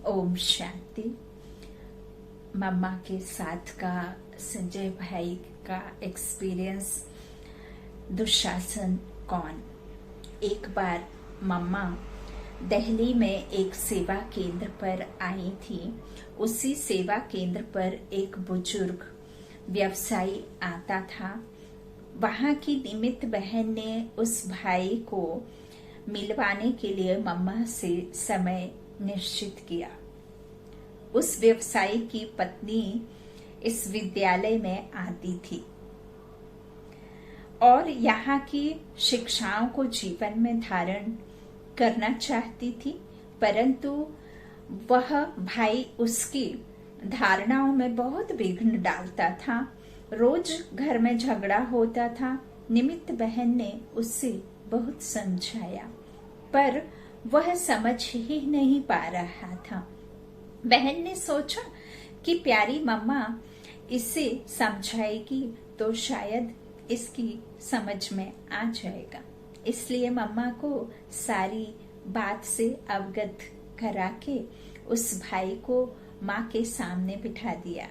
ओम शांति। मम्मा के साथ का संजय भाई का एक्सपीरियंस। दुशासन कौन। एक बार मम्मा दिल्ली में एक सेवा केंद्र पर आई थी। उसी सेवा केंद्र पर एक बुजुर्ग व्यवसायी आता था। वहां की निमित्त बहन ने उस भाई को मिलवाने के लिए मम्मा से समय निश्चित किया। उस व्यवसायी की पत्नी इस विद्यालय में आती थी और यहाँ की शिक्षाओं को जीवन में धारण करना चाहती थी, परंतु वह भाई उसकी धारणाओं में बहुत विघ्न डालता था। रोज घर में झगड़ा होता था। निमित्त बहन ने उससे बहुत समझाया, पर वह समझ ही नहीं पा रहा था। बहन ने सोचा कि प्यारी मम्मा इसे समझाएगी तो शायद इसकी समझ में आ जाएगा। इसलिए मम्मा को सारी बात से अवगत करा के उस भाई को माँ के सामने बिठा दिया।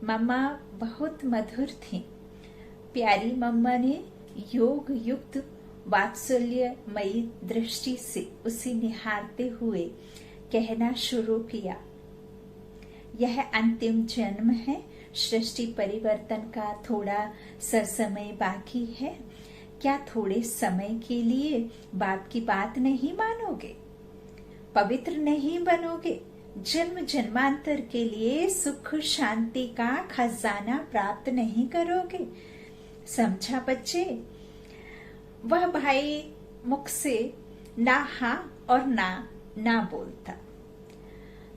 मम्मा बहुत मधुर थी। प्यारी मम्मा ने योग युक्त वात्सल्यमयी दृष्टि से उसे निहारते हुए कहना शुरू किया, यह अंतिम जन्म है। सृष्टि परिवर्तन का थोड़ा सा समय बाकी है। क्या थोड़े समय के लिए बाप की बात नहीं मानोगे? पवित्र नहीं बनोगे? जन्म जन्मांतर के लिए सुख शांति का खजाना प्राप्त नहीं करोगे? समझा बच्चे? वह भाई मुख से ना हाँ और ना बोलता।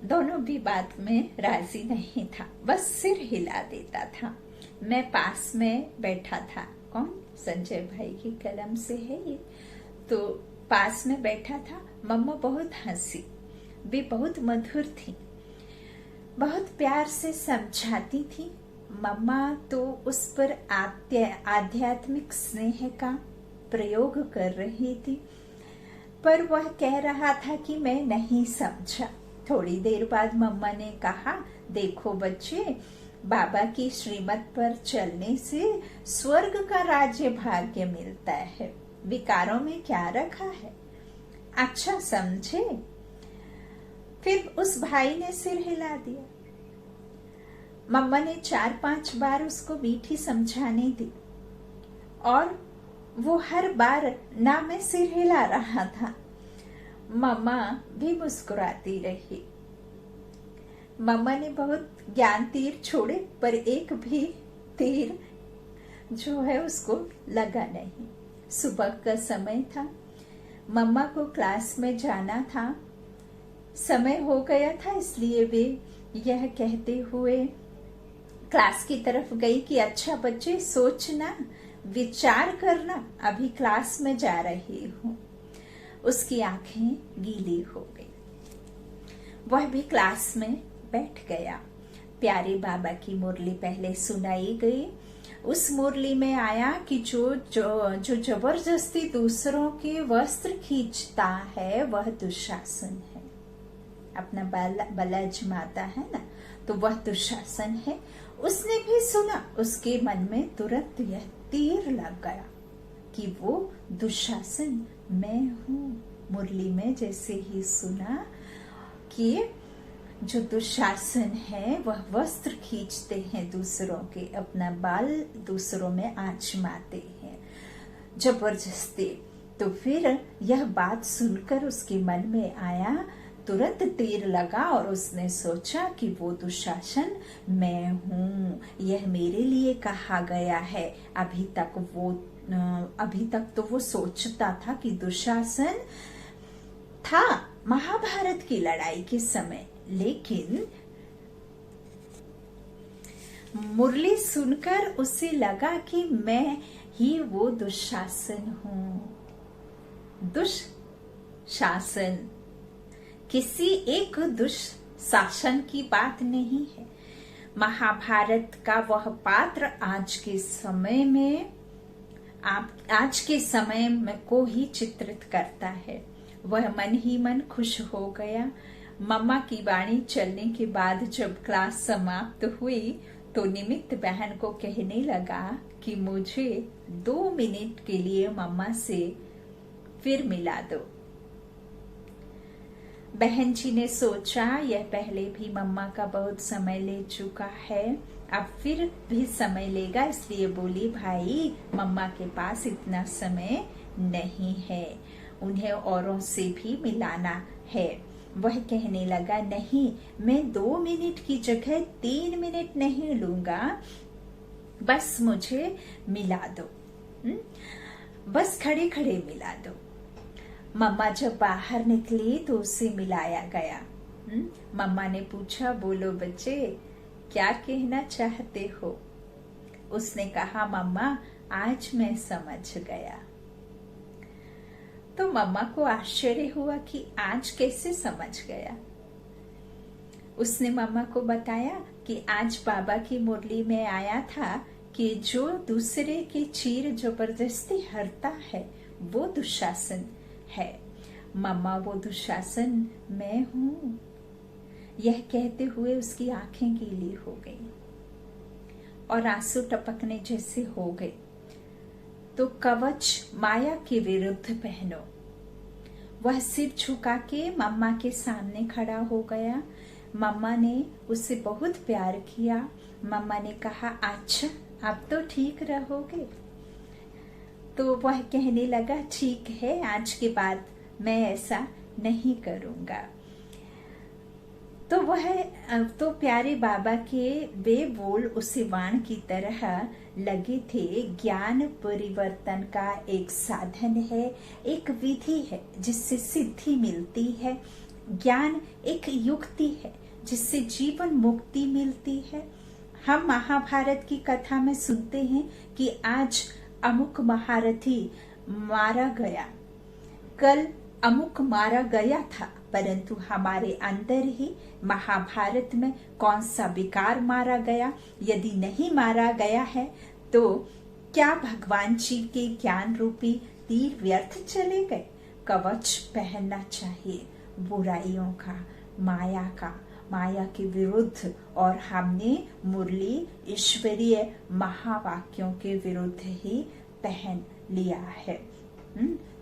दोनों भी बात में राजी नहीं था, बस सिर हिला देता था। मैं पास में बैठा था। कौन? संजय भाई की कलम से है ये। तो पास में बैठा था। मम्मा बहुत हंसी। वे बहुत मधुर थी, बहुत प्यार से समझाती थी। मम्मा तो उस पर आध्यात्मिक स्नेह का प्रयोग कर रही थी, पर वह कह रहा था कि मैं नहीं समझा। थोड़ी देर बाद मम्मा ने कहा, देखो बच्चे, बाबा की श्रीमत पर चलने से स्वर्ग का राज्य भाग्य मिलता है। विकारों में क्या रखा है? अच्छा समझे? फिर उस भाई ने सिर हिला दिया। मम्मा ने 4-5 बार उसको मीठी समझाने दी और वो हर बार ना में सिर हिला रहा था। मम्मा भी मुस्कुराती रही। मम्मा ने बहुत ज्ञान तीर छोड़े, पर एक भी तीर जो है उसको लगा नहीं। सुबह का समय था। मम्मा को क्लास में जाना था। समय हो गया था, इसलिए वे यह कहते हुए क्लास की तरफ गई कि अच्छा बच्चे, सोचना, विचार करना, अभी क्लास में जा रही हूँ। उसकी आंखें गीली हो गई। वह भी क्लास में बैठ गया। प्यारे बाबा की मुरली पहले सुनाई गई। उस मुरली में आया कि जो जबरदस्ती दूसरों के वस्त्र खींचता है वह दुशासन है। अपना बल अजमाता है ना, तो वह दुशासन है। उसने भी सुना। उसके मन में तुरंत यह तीर लग गया कि वो दुशासन मैं हूँ। मुरली में जैसे ही सुना कि जो दुशासन है वह वस्त्र खींचते हैं दूसरों के, अपना बाल दूसरों में आजमाते हैं जबरदस्ती, तो फिर यह बात सुनकर उसके मन में आया, तुरंत तीर लगा और उसने सोचा कि वो दुशासन मैं हूँ। यह मेरे लिए कहा गया है। अभी तक तो वो सोचता था कि दुशासन था महाभारत की लड़ाई के समय, लेकिन मुरली सुनकर उसे लगा कि मैं ही वो दुशासन हूँ। दुशासन किसी एक दुशासन की बात नहीं है। महाभारत का वह पात्र आज के समय में को ही चित्रित करता है। वह मन ही मन खुश हो गया मम्मा की वाणी चलने के बाद जब क्लास समाप्त हुई तो निमित्त बहन को कहने लगा कि मुझे 2 मिनट के लिए मम्मा से फिर मिला दो। बहन जी ने सोचा यह पहले भी मम्मा का बहुत समय ले चुका है, अब फिर भी समय लेगा, इसलिए बोली भाई मम्मा के पास इतना समय नहीं है, उन्हें औरों से भी मिलाना है। वह कहने लगा नहीं, मैं 2 मिनट की जगह 3 मिनट नहीं लूंगा, बस मुझे मिला दो, बस खड़े खड़े मिला दो। मम्मा जब बाहर निकली तो उसे मिलाया गया। मम्मा ने पूछा बोलो बच्चे क्या कहना चाहते हो? उसने कहा मम्मा आज मैं समझ गया। तो मम्मा को आश्चर्य हुआ कि आज कैसे समझ गया। उसने मम्मा को बताया कि आज बाबा की मुरली में आया था कि जो दूसरे की चीर जबरदस्ती हरता है वो दुशासन है। मम्मा वो दुशासन मैं हूँ। यह कहते हुए उसकी आंखें गीली हो गई और आंसू टपकने जैसे हो गए। तो कवच माया के विरुद्ध पहनो। वह सिर झुका के मम्मा के सामने खड़ा हो गया। मम्मा ने उसे बहुत प्यार किया। मम्मा ने कहा अच्छा अब तो ठीक रहोगे। तो वह कहने लगा ठीक है, आज के बाद मैं ऐसा नहीं करूंगा। तो प्यारे बाबा के वे बोल उसे वाण की तरह लगे थे। ज्ञान परिवर्तन का एक साधन है, एक विधि है जिससे सिद्धि मिलती है। ज्ञान एक युक्ति है जिससे जीवन मुक्ति मिलती है। हम महाभारत की कथा में सुनते हैं कि आज अमुक महारथी मारा गया, कल अमुक मारा गया था, परंतु हमारे अंदर ही महाभारत में कौन सा विकार मारा गया? यदि नहीं मारा गया है तो क्या भगवान जी के ज्ञान रूपी तीर व्यर्थ चले गए? कवच पहनना चाहिए बुराइयों का, माया के विरुद्ध, और हमने मुरली ईश्वरीय महावाक्यों के विरुद्ध ही पहन लिया है।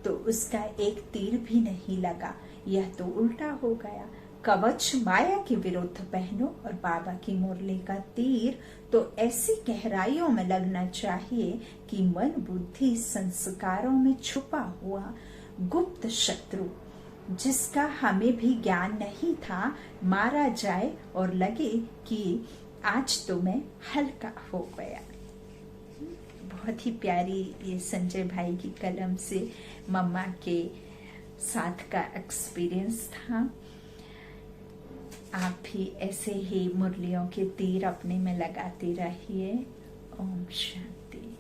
तो उसका एक तीर भी नहीं लगा, यह तो उल्टा हो गया। कवच माया के विरुद्ध पहनो और बाबा की मुरली का तीर तो ऐसी गहराइयों में लगना चाहिए कि मन बुद्धि संस्कारों में छुपा हुआ गुप्त शत्रु जिसका हमें भी ज्ञान नहीं था मारा जाए और लगे कि आज तो मैं हल्का हो गया। बहुत ही प्यारी ये संजय भाई की कलम से मम्मा के साथ का एक्सपीरियंस था। आप भी ऐसे ही मुरलियों के तीर अपने में लगाते रहिए। ओम शांति।